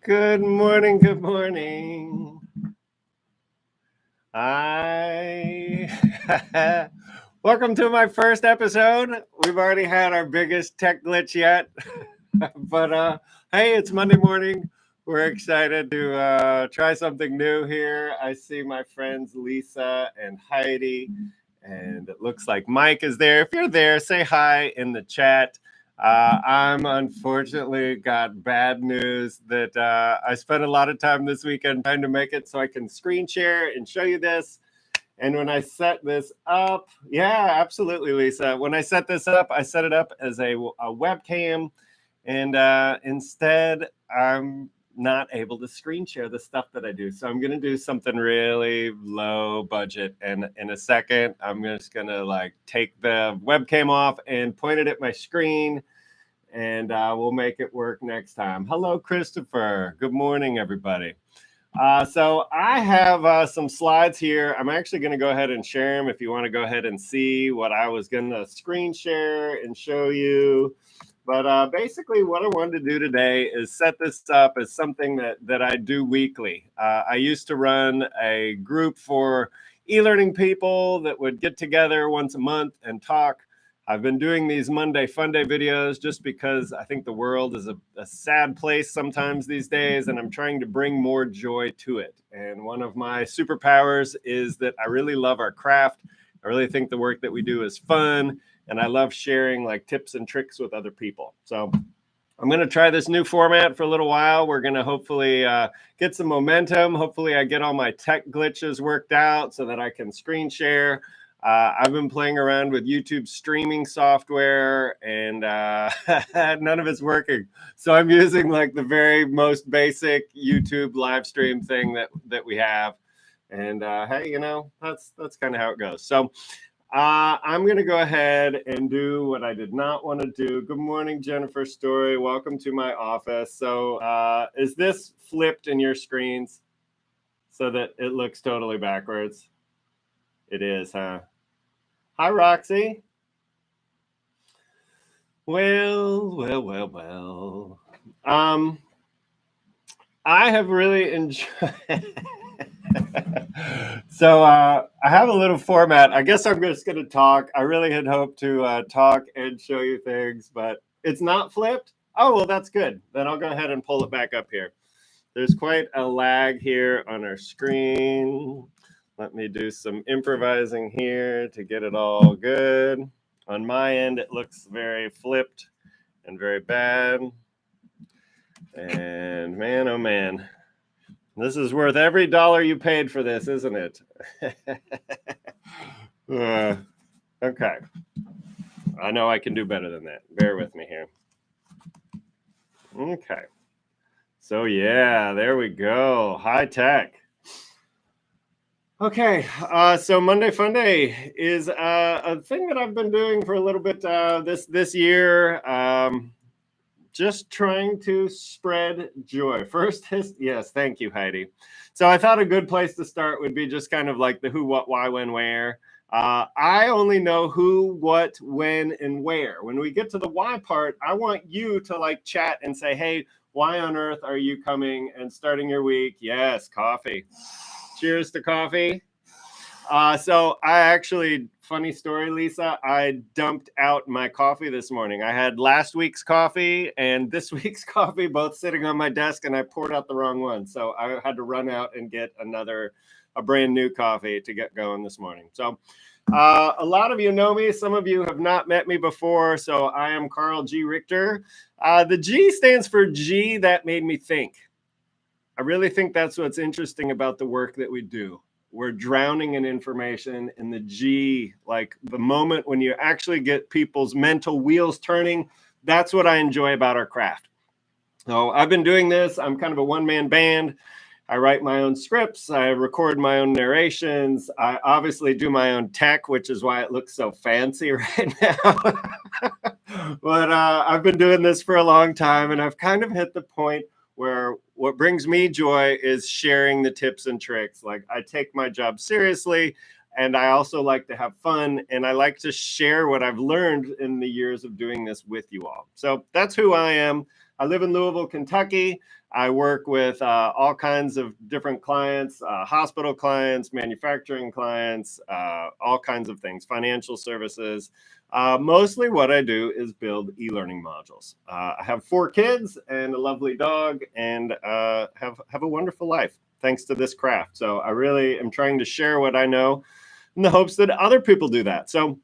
Good morning, good morning. Welcome to my first episode. We've already had our biggest tech glitch yet. But hey, it's Monday morning. We're excited to try something new here. I see my friends Lisa and Heidi, and it looks like Mike is there. If you're there, say hi in the chat. I'm unfortunately got bad news that I spent a lot of time this weekend trying to make it so I can screen share and show you this. And when I set this up, yeah, absolutely, Lisa. When I set this up, I set it up as a webcam. And instead, I'm not able to screen share the stuff that I do. So I'm going to do something really low budget. And in a second, I'm just going to like take the webcam off and point it at my screen. And we'll make it work next time. Hello, Christopher. Good morning, everybody. So I have some slides here. I'm actually going to go ahead and share them if you want to go ahead and see what I was going to screen share and show you. But basically what I wanted to do today is set this up as something that I do weekly. I used to run a group for e-learning people that would get together once a month and talk. I've been doing these Monday Funday videos just because I think the world is a sad place sometimes these days, and I'm trying to bring more joy to it. And one of my superpowers is that I really love our craft. I really think the work that we do is fun, and I love sharing like tips and tricks with other people. So I'm going to try this new format for a little while. We're going to hopefully get some momentum. Hopefully I get all my tech glitches worked out so that I can screen share. I've been playing around with YouTube streaming software, and none of it's working. So I'm using like the very most basic YouTube live stream thing that we have. And hey, you know, that's kind of how it goes. So I'm going to go ahead and do what I did not want to do. Good morning, Jennifer Story. Welcome to my office. So is this flipped in your screens so that it looks totally backwards? It is, huh? Hi, Roxy. Well. I have really enjoyed. So I have a little format. I guess I'm just going to talk. I really had hoped to talk and show you things, but it's not flipped. Oh, well, that's good. Then I'll go ahead and pull it back up here. There's quite a lag here on our screen. Let me do some improvising here to get it all good. On my end, it looks very flipped and very bad. And man, oh man, this is worth every dollar you paid for this, isn't it? Okay. I know I can do better than that. Bear with me here. Okay. So yeah, there we go. High tech. Okay, so Monday Funday is a thing that I've been doing for a little bit this year. Just trying to spread joy. First, yes, thank you, Heidi. So I thought a good place to start would be just kind of like the who, what, why, when, where. I only know who, what, when, and where. When we get to the why part, I want you to like chat and say, hey, why on earth are you coming and starting your week? Yes, coffee. Cheers to coffee. So I actually, funny story, Lisa, I dumped out my coffee this morning. I had last week's coffee and this week's coffee both sitting on my desk, and I poured out the wrong one. So I had to run out and get a brand new coffee to get going this morning. So a lot of you know me. Some of you have not met me before. So I am Karl G Richter. The G stands for G that made me think. I really think that's what's interesting about the work that we do. We're drowning in information, and the G, like the moment when you actually get people's mental wheels turning, that's what I enjoy about our craft. So I've been doing this. I'm kind of a one-man band. I write my own scripts. I record my own narrations. I obviously do my own tech, which is why it looks so fancy right now. But I've been doing this for a long time, and I've kind of hit the point where what brings me joy is sharing the tips and tricks. Like, I take my job seriously, and I also like to have fun, and I like to share what I've learned in the years of doing this with you all. So that's who I am. I live in Louisville, Kentucky. I work with all kinds of different clients, hospital clients, manufacturing clients, all kinds of things, financial services. Mostly what I do is build e-learning modules. I have 4 kids and a lovely dog, and have a wonderful life thanks to this craft. So I really am trying to share what I know in the hopes that other people do that. So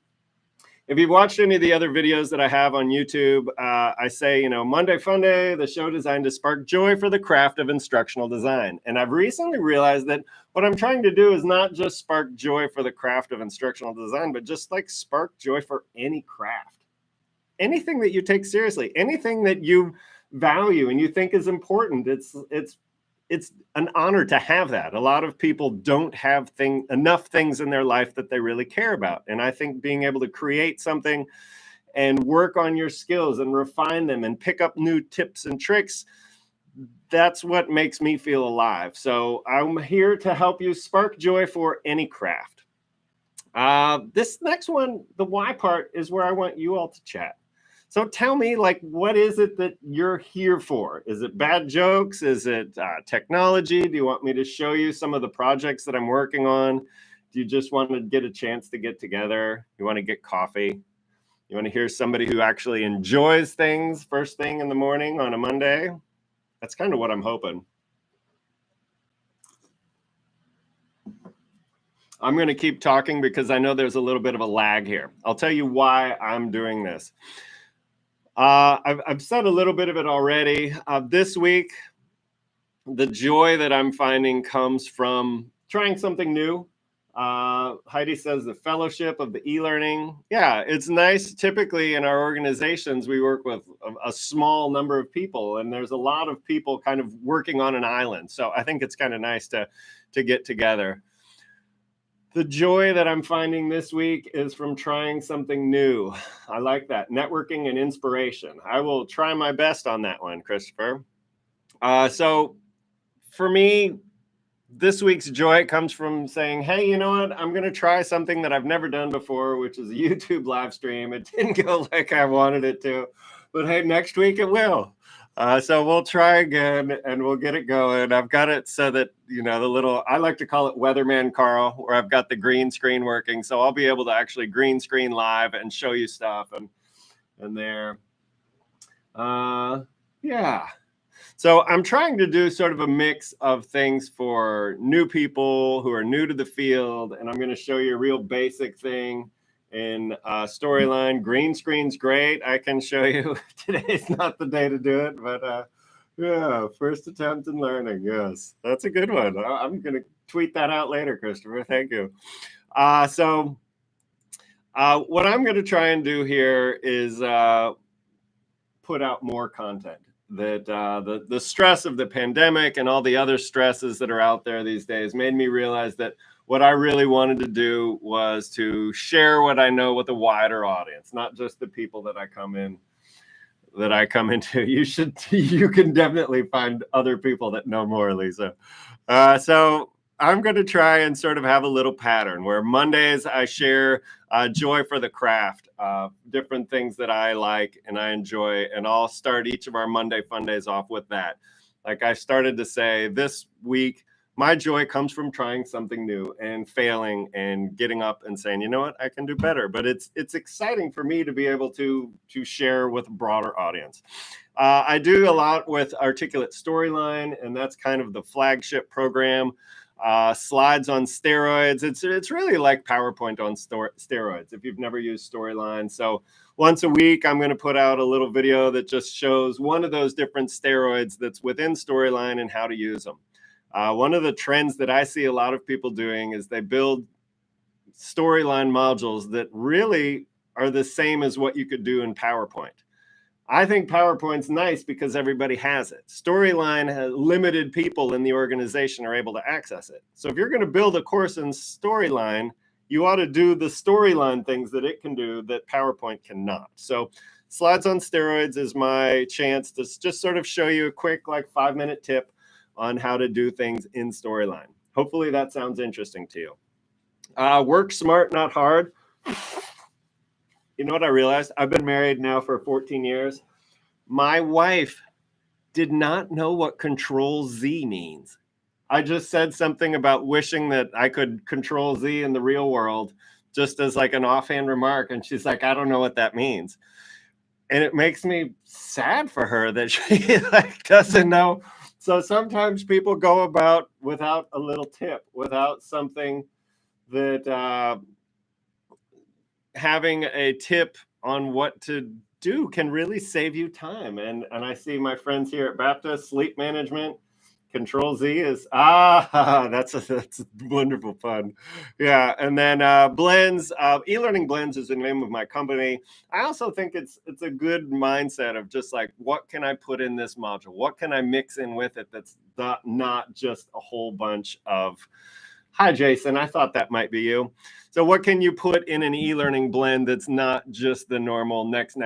if you've watched any of the other videos that I have on YouTube, I say, Monday Funday, the show designed to spark joy for the craft of instructional design. And I've recently realized that what I'm trying to do is not just spark joy for the craft of instructional design, but just like spark joy for any craft. Anything that you take seriously, anything that you value and you think is important, it's an honor to have that. A lot of people don't have enough things in their life that they really care about. And I think being able to create something and work on your skills and refine them and pick up new tips and tricks, that's what makes me feel alive. So I'm here to help you spark joy for any craft. This next one, the why part, is where I want you all to chat. So tell me, what is it that you're here for? Is it bad jokes? Is it technology? Do you want me to show you some of the projects that I'm working on? Do you just want to get a chance to get together? You want to get coffee? You want to hear somebody who actually enjoys things first thing in the morning on a Monday? That's kind of what I'm hoping. I'm going to keep talking because I know there's a little bit of a lag here. I'll tell you why I'm doing this. I've said a little bit of it already. This week, the joy that I'm finding comes from trying something new. Heidi says the fellowship of the e-learning. Yeah, it's nice. Typically in our organizations, we work with a small number of people, and there's a lot of people kind of working on an island. So I think it's kind of nice to get together. The joy that I'm finding this week is from trying something new. I like that. Networking and inspiration. I will try my best on that one, Christopher. So for me, this week's joy comes from saying, hey, you know what? I'm going to try something that I've never done before, which is a YouTube live stream. It didn't go like I wanted it to, but hey, next week it will. So we'll try again and we'll get it going. I've got it so that, I like to call it Weatherman Karl, where I've got the green screen working. So I'll be able to actually green screen live and show you stuff and there. Yeah. So I'm trying to do sort of a mix of things for new people who are new to the field. And I'm going to show you a real basic thing in Storyline. Green screen's great. I can show you. Today's not the day to do it, but yeah, first attempt in learning. Yes, that's a good one. I'm going to tweet that out later, Christopher. Thank you. So what I'm going to try and do here is put out more content. That the stress of the pandemic and all the other stresses that are out there these days made me realize that what I really wanted to do was to share what I know with a wider audience, not just the people that I come into. You can definitely find other people that know more, Lisa. So I'm going to try and sort of have a little pattern where Mondays I share joy for the craft, different things that I like and I enjoy, and I'll start each of our Monday Fun Days off with that. Like I started to say, this week, my joy comes from trying something new and failing and getting up and saying, you know what, I can do better. But it's exciting for me to be able to share with a broader audience. I do a lot with Articulate Storyline, and that's kind of the flagship program. Slides on steroids. It's really like PowerPoint on steroids if you've never used Storyline. So once a week, I'm going to put out a little video that just shows one of those different steroids that's within Storyline and how to use them. One of the trends that I see a lot of people doing is they build Storyline modules that really are the same as what you could do in PowerPoint. I think PowerPoint's nice because everybody has it. Storyline has limited people in the organization are able to access it. So if you're going to build a course in Storyline, you ought to do the Storyline things that it can do that PowerPoint cannot. So Slides on Steroids is my chance to just sort of show you a quick 5-minute tip on how to do things in Storyline. Hopefully that sounds interesting to you. Work smart, not hard. You know what I realized? I've been married now for 14 years. My wife did not know what Control Z means. I just said something about wishing that I could Control Z in the real world, just as like an offhand remark. And she's like, I don't know what that means. And it makes me sad for her that she like doesn't know. So sometimes people go about without a little tip, without something that having a tip on what to do can really save you time. And I see my friends here at Baptist Sleep Management. Control Z is that's wonderful fun. Yeah, and then blends. eLearning Blends is the name of my company. I also think it's a good mindset of just like, what can I put in this module? What can I mix in with it that's not just a whole bunch of, hi Jason, I thought that might be you. So what can you put in an e-learning blend that's not just the normal next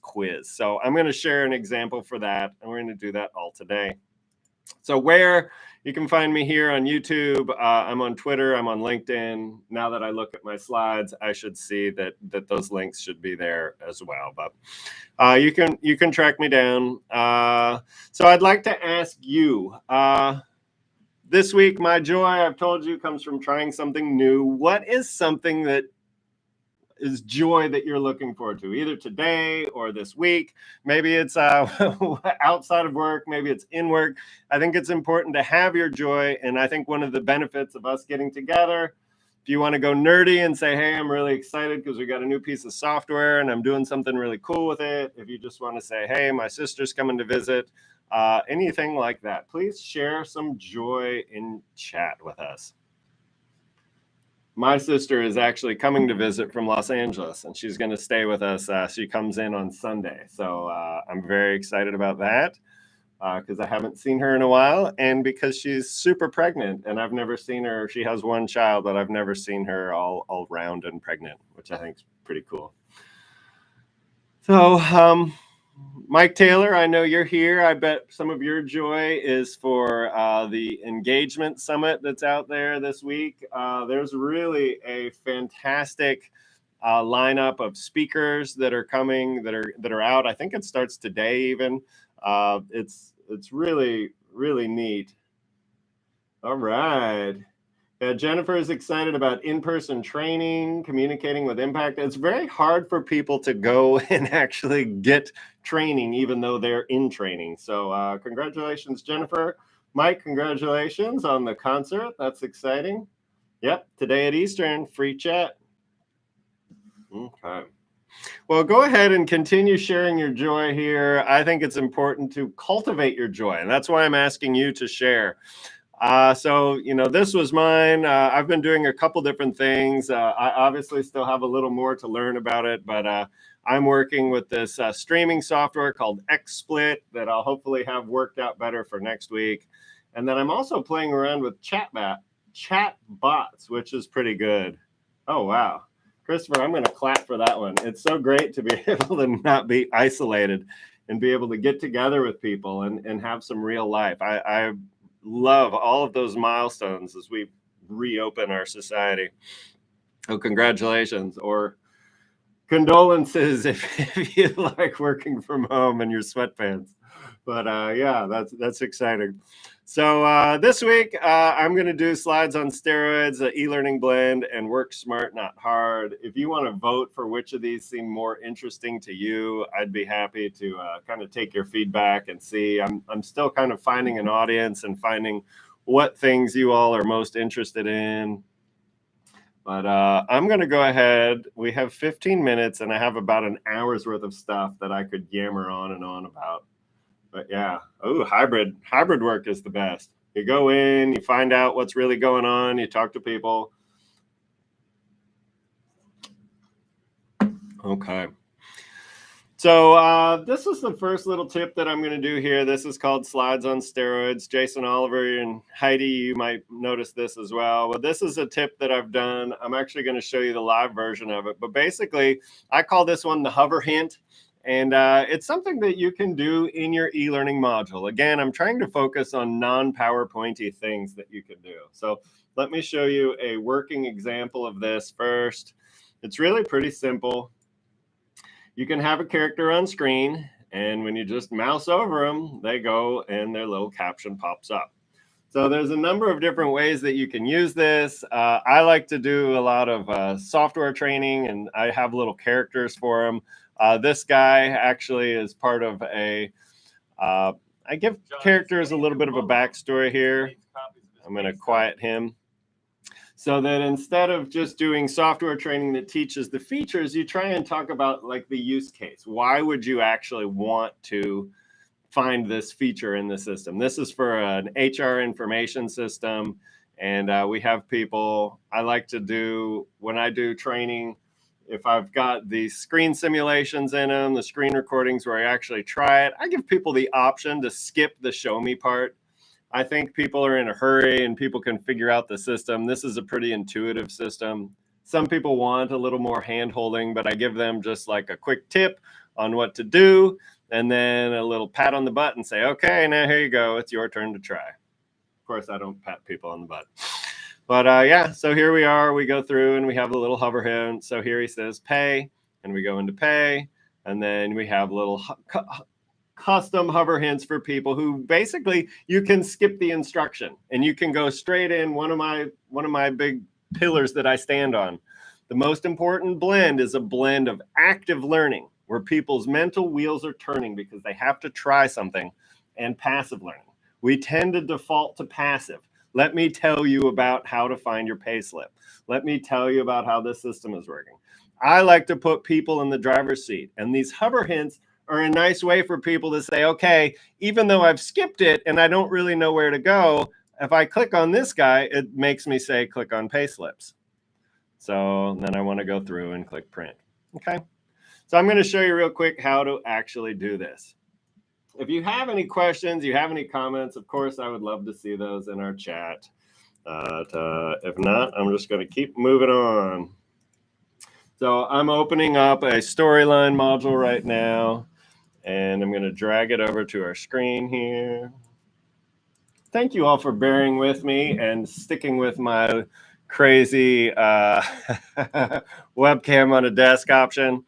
quiz? So I'm going to share an example for that, and we're going to do that all today. So where you can find me here on YouTube, I'm on Twitter, I'm on LinkedIn. Now that I look at my slides, I should see that those links should be there as well. But you can track me down. So I'd like to ask you, this week, my joy, I've told you, comes from trying something new. What is something that is joy that you're looking forward to, either today or this week? Maybe it's outside of work, maybe it's in work. I think it's important to have your joy. And I think one of the benefits of us getting together, if you want to go nerdy and say, hey, I'm really excited because we got a new piece of software and I'm doing something really cool with it. If you just want to say, hey, my sister's coming to visit, anything like that, please share some joy in chat with us. My sister is actually coming to visit from Los Angeles, and she's going to stay with us. She comes in on Sunday. So I'm very excited about that because I haven't seen her in a while, and because she's super pregnant, and I've never seen her. She has one child, but I've never seen her all round and pregnant, which I think is pretty cool. So Mike Taylor, I know you're here. I bet some of your joy is for the engagement summit that's out there this week. There's really a fantastic lineup of speakers that are coming, that are out. I think it starts today even. It's really neat. All right. Yeah, Jennifer is excited about in-person training, communicating with impact. It's very hard for people to go and actually get training, even though they're in training. So congratulations, Jennifer. Mike, congratulations on the concert. That's exciting. Yep, today at Eastern, free chat. Okay. Well, go ahead and continue sharing your joy here. I think it's important to cultivate your joy, and that's why I'm asking you to share. So, this was mine. I've been doing a couple different things. I obviously still have a little more to learn about it, but I'm working with this streaming software called XSplit that I'll hopefully have worked out better for next week. And then I'm also playing around with chat bots, which is pretty good. Oh, wow. Christopher, I'm going to clap for that one. It's so great to be able to not be isolated and be able to get together with people and have some real life. I love all of those milestones as we reopen our society. Oh, congratulations or condolences if you like working from home in your sweatpants. But yeah, that's exciting. So this week, I'm going to do slides on steroids, e-learning blend, and work smart, not hard. If you want to vote for which of these seem more interesting to you, I'd be happy to kind of take your feedback and see. I'm still kind of finding an audience and finding what things you all are most interested in. But I'm going to go ahead. We have 15 minutes, and I have about an hour's worth of stuff that I could yammer on and on about. But yeah, hybrid work is the best. You go in, you find out what's really going on, you talk to people. Okay. So this is the first little tip that I'm going to do here. This is called Slides on Steroids. Jason Oliver and Heidi, you might notice this as well. But this is a tip that I've done. I'm actually going to show you the live version of it. But basically, I call this one the hover hint. And it's something that you can do in your e-learning module. Again, I'm trying to focus on non-PowerPointy things that you can do. So let me show you a working example of this first. It's really pretty simple. You can have a character on screen. And when you just mouse over them, they go and their little caption pops up. So there's a number of different ways that you can use this. I like to do a lot of software training, and I have little characters for them. This guy actually is part of I give characters a little bit of a backstory here. I'm going to quiet him. So that instead of just doing software training that teaches the features, you try and talk about like the use case. Why would you actually want to find this feature in the system? This is for an HR information system. And we have people, I like to do, when I do training, if I've got the screen simulations in them, the screen recordings where I actually try it, I give people the option to skip the show me part. I think people are in a hurry and people can figure out the system. This is a pretty intuitive system. Some people want a little more hand holding, but I give them just like a quick tip on what to do, and then a little pat on the butt and say, okay, now here you go. It's your turn to try. Of course, I don't pat people on the butt. But yeah, so here we are. We go through and we have a little hover hint. So here he says pay, and we go into pay. And then we have little custom hover hints for people who basically you can skip the instruction and you can go straight in. One of my big pillars that I stand on. The most important blend is a blend of active learning, where people's mental wheels are turning because they have to try something, and passive learning. We tend to default to passive. Let me tell you about how to find your pay slip. Let me tell you about how this system is working. I like to put people in the driver's seat, and these hover hints are a nice way for people to say, okay, even though I've skipped it and I don't really know where to go, if I click on this guy, it makes me say, click on pay slips. So then I want to go through and click print. Okay. So I'm going to show you real quick how to actually do this. If you have any questions, you have any comments, of course, I would love to see those in our chat. If not, I'm just going to keep moving on. So I'm opening up a storyline module right now, and I'm going to drag it over to our screen here. Thank you all for bearing with me and sticking with my crazy webcam on a desk option.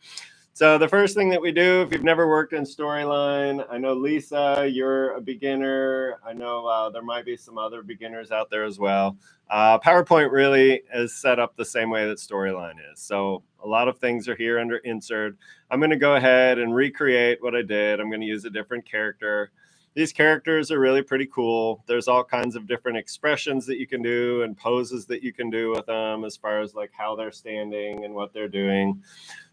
So the first thing that we do, if you've never worked in Storyline, I know Lisa, you're a beginner. I know there might be some other beginners out there as well. PowerPoint really is set up the same way that Storyline is. So a lot of things are here under Insert. I'm going to go ahead and recreate what I did. I'm going to use a different character. These characters are really pretty cool. There's all kinds of different expressions that you can do and poses that you can do with them as far as like how they're standing and what they're doing.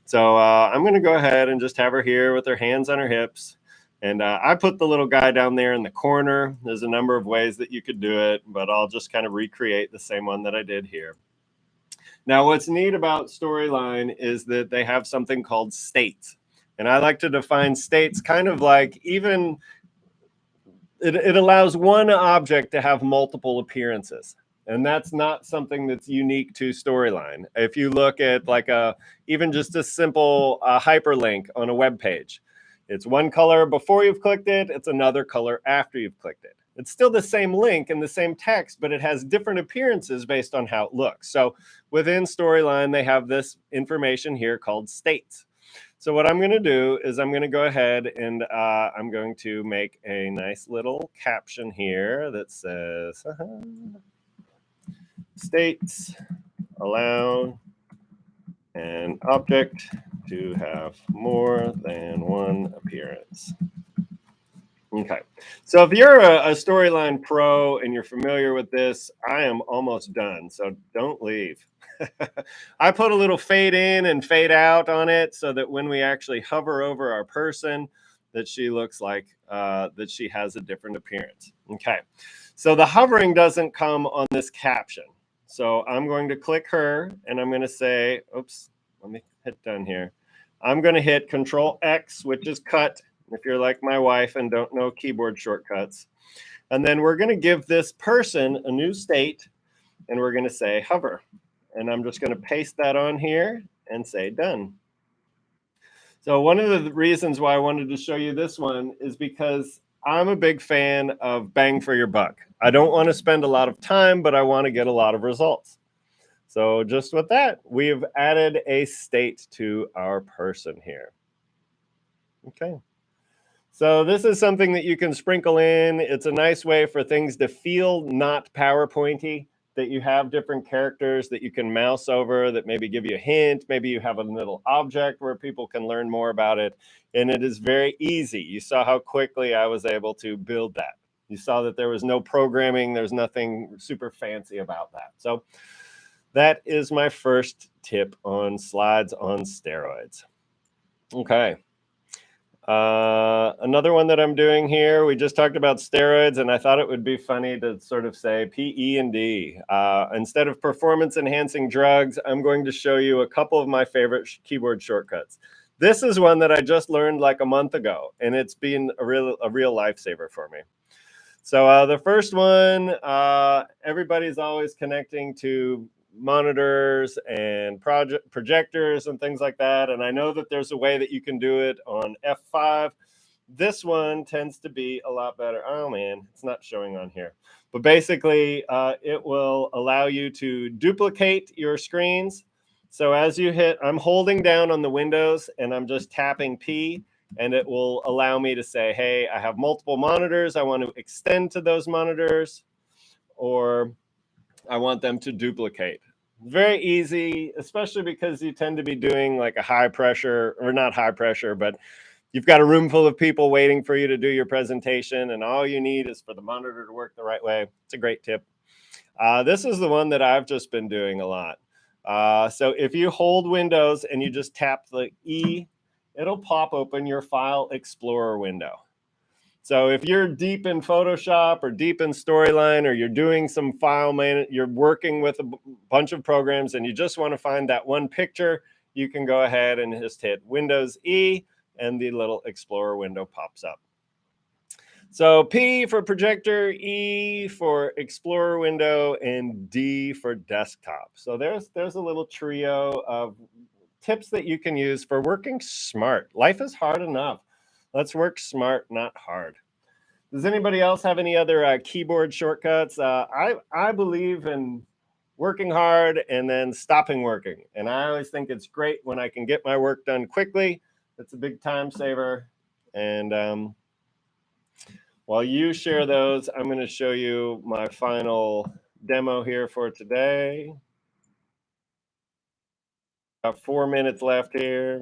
So I'm going to go ahead and just have her here with her hands on her hips. And I put the little guy down there in the corner. There's a number of ways that you could do it, but I'll just kind of recreate the same one that I did here. Now, what's neat about Storyline is that they have something called states. And I like to define states kind of like even it allows one object to have multiple appearances. And that's not something that's unique to Storyline. If you look at like even just a simple hyperlink on a web page, it's one color before you've clicked it, it's another color after you've clicked it. It's still the same link and the same text, but it has different appearances based on how it looks. So within Storyline, they have this information here called states. So what I'm going to do is I'm going to go ahead and I'm going to make a nice little caption here that says, states allow an object to have more than one appearance. Okay, so if you're a Storyline pro and you're familiar with this, I am almost done, so don't leave. I put a little fade in and fade out on it so that when we actually hover over our person, that she looks like that she has a different appearance. Okay, so the hovering doesn't come on this caption. So I'm going to click her and I'm going to say, oops, let me hit done here. I'm going to hit Control X, which is cut, if you're like my wife and don't know keyboard shortcuts. And then we're going to give this person a new state and we're going to say hover. And I'm just going to paste that on here and say done. So one of the reasons why I wanted to show you this one is because I'm a big fan of bang for your buck. I don't want to spend a lot of time, but I want to get a lot of results. So just with that, we've added a state to our person here. Okay. So this is something that you can sprinkle in. It's a nice way for things to feel not PowerPointy, that you have different characters that you can mouse over that maybe give you a hint. Maybe you have a little object where people can learn more about it. And it is very easy. You saw how quickly I was able to build that. You saw that there was no programming. There's nothing super fancy about that. So that is my first tip on slides on steroids. Okay. Another one that I'm doing here, we just talked about steroids, and I thought it would be funny to sort of say PE&D. Instead of performance enhancing drugs, I'm going to show you a couple of my favorite keyboard shortcuts. This is one that I just learned like a month ago, and it's been a real lifesaver for me. So the first one, everybody's always connecting to monitors and projectors and things like that. And I know that there's a way that you can do it on F5. This one tends to be a lot better. Oh man, it's not showing on here. But basically, it will allow you to duplicate your screens. So as you hit, I'm holding down on the Windows and I'm just tapping P, and it will allow me to say, hey, I have multiple monitors. I want to extend to those monitors, or I want them to duplicate. Very easy, especially because you tend to be doing like a high pressure, or not high pressure, but you've got a room full of people waiting for you to do your presentation, and all you need is for the monitor to work the right way. It's a great tip. This is the one that I've just been doing a lot. So if you hold Windows and you just tap the E, it'll pop open your File Explorer window. So if you're deep in Photoshop or deep in Storyline, or you're doing some you're working with a bunch of programs and you just want to find that one picture, you can go ahead and just hit Windows E and the little Explorer window pops up. So P for projector, E for Explorer window, and D for desktop. So there's a little trio of tips that you can use for working smart. Life is hard enough. Let's work smart, not hard. Does anybody else have any other keyboard shortcuts? I believe in working hard and then stopping working. And I always think it's great when I can get my work done quickly. It's a big time saver. And while you share those, I'm going to show you my final demo here for today. Got 4 minutes left here.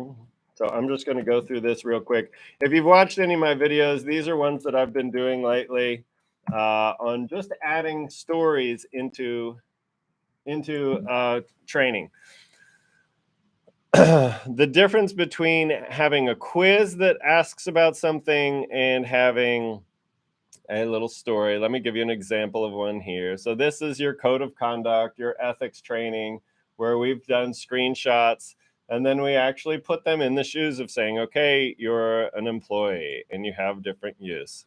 So I'm just going to go through this real quick. If you've watched any of my videos, these are ones that I've been doing lately on just adding stories into training. The difference between having a quiz that asks about something and having a little story. Let me give you an example of one here. So this is your code of conduct, your ethics training, where we've done screenshots, and then we actually put them in the shoes of saying, okay, you're an employee and you have different use.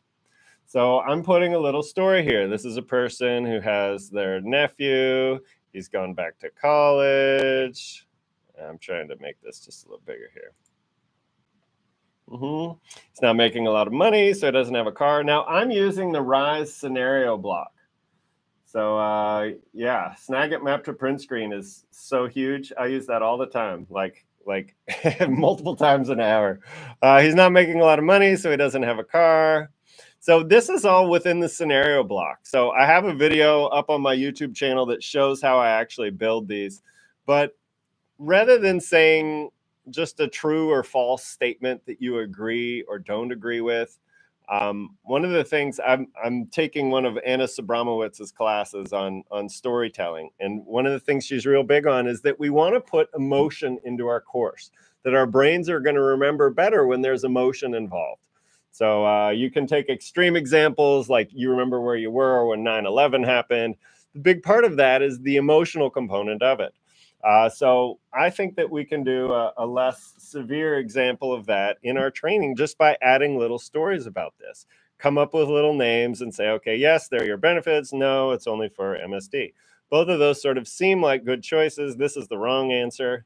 So I'm putting a little story here. This is a person who has their nephew. He's gone back to college. I'm trying to make this just a little bigger here. He's not making a lot of money, so he doesn't have a car. Now I'm using the Rise scenario block. So yeah, Snagit map to print screen is so huge. I use that all the time, like multiple times an hour. He's not making a lot of money, so he doesn't have a car. So this is all within the scenario block. So I have a video up on my YouTube channel that shows how I actually build these. But rather than saying just a true or false statement that you agree or don't agree with, one of the things I'm taking one of Anna Sobramowitz's classes on storytelling, and one of the things she's real big on is that we want to put emotion into our course, that our brains are going to remember better when there's emotion involved. So you can take extreme examples like you remember where you were when 9/11 happened. The big part of that is the emotional component of it. So I think that we can do a less severe example of that in our training just by adding little stories about this. Come up with little names and say, okay, yes, they're your benefits. No, it's only for MSD. Both of those sort of seem like good choices. This is the wrong answer.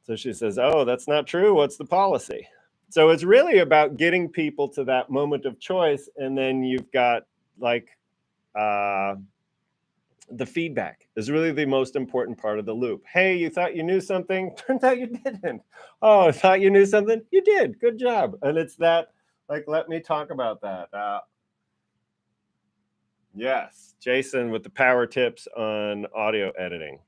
So she says, oh, that's not true. What's the policy? So it's really about getting people to that moment of choice. And then you've got like, the feedback is really the most important part of the loop. Hey, you thought you knew something. Turns out you didn't. Oh, I thought you knew something. You did. Good job. And it's that Like, let me talk about that. Yes, Jason with the power tips on audio editing.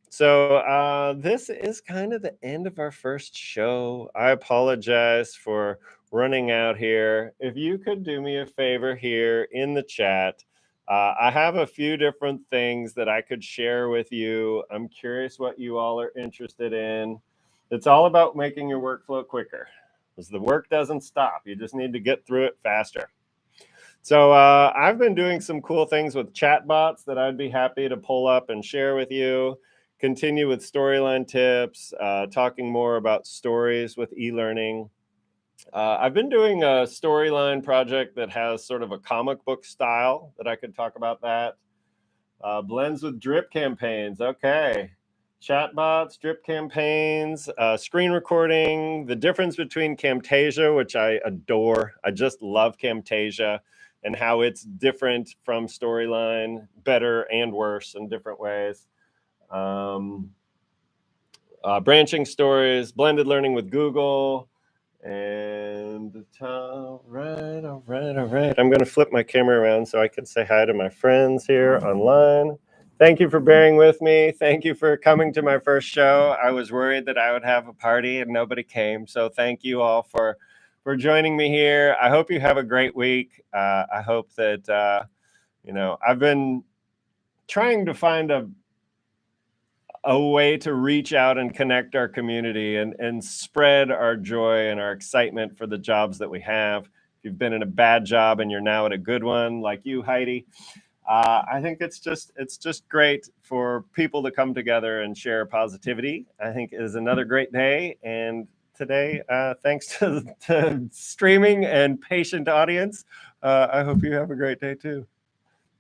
So this is kind of the end of our first show. I apologize for running out here. If you could do me a favor here in the chat, I have a few different things that I could share with you. I'm curious what you all are interested in. It's all about making your workflow quicker, because the work doesn't stop. You just need to get through it faster. So I've been doing some cool things with chatbots that I'd be happy to pull up and share with you. Continue with storyline tips, talking more about stories with eLearning. I've been doing a storyline project that has sort of a comic book style that I could talk about that. Blends with drip campaigns. Okay. Chatbots, drip campaigns, screen recording, the difference between Camtasia, which I adore. I just love Camtasia, and how it's different from Storyline, better and worse in different ways. Branching stories, blended learning with Google, and all right. I'm going to flip my camera around so I can say hi to my friends here online. Thank you for bearing with me. Thank you for coming to my first show. I was worried that I would have a party and nobody came. So thank you all for joining me here. I hope you have a great week. I hope that, I've been trying to find a way to reach out and connect our community and spread our joy and our excitement for the jobs that we have. If you've been in a bad job and you're now at a good one, like you, Heidi, I think it's just great for people to come together and share positivity. I think it is another great day. And today, thanks to streaming and patient audience, I hope you have a great day too.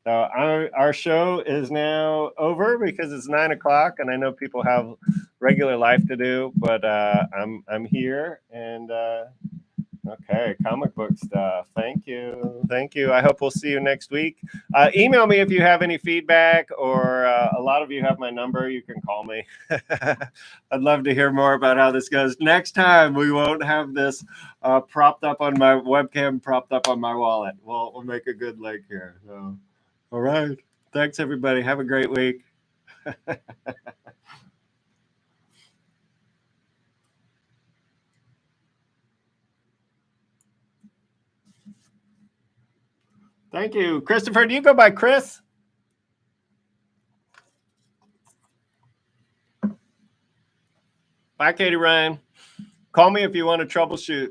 Our show is now over because it's 9 o'clock, and I know people have regular life to do, but I'm here, and okay, comic book stuff. Thank you. I hope we'll see you next week. Email me if you have any feedback, or a lot of you have my number. You can call me. I'd love to hear more about how this goes. Next time, we won't have this propped up on my webcam, propped up on my wallet. We'll make a good link here. So. All right. Thanks, everybody. Have a great week. Thank you. Christopher, do you go by Chris? Bye, Katie Ryan. Call me if you want to troubleshoot.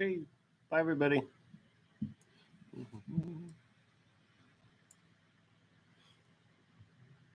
Okay. Bye, everybody.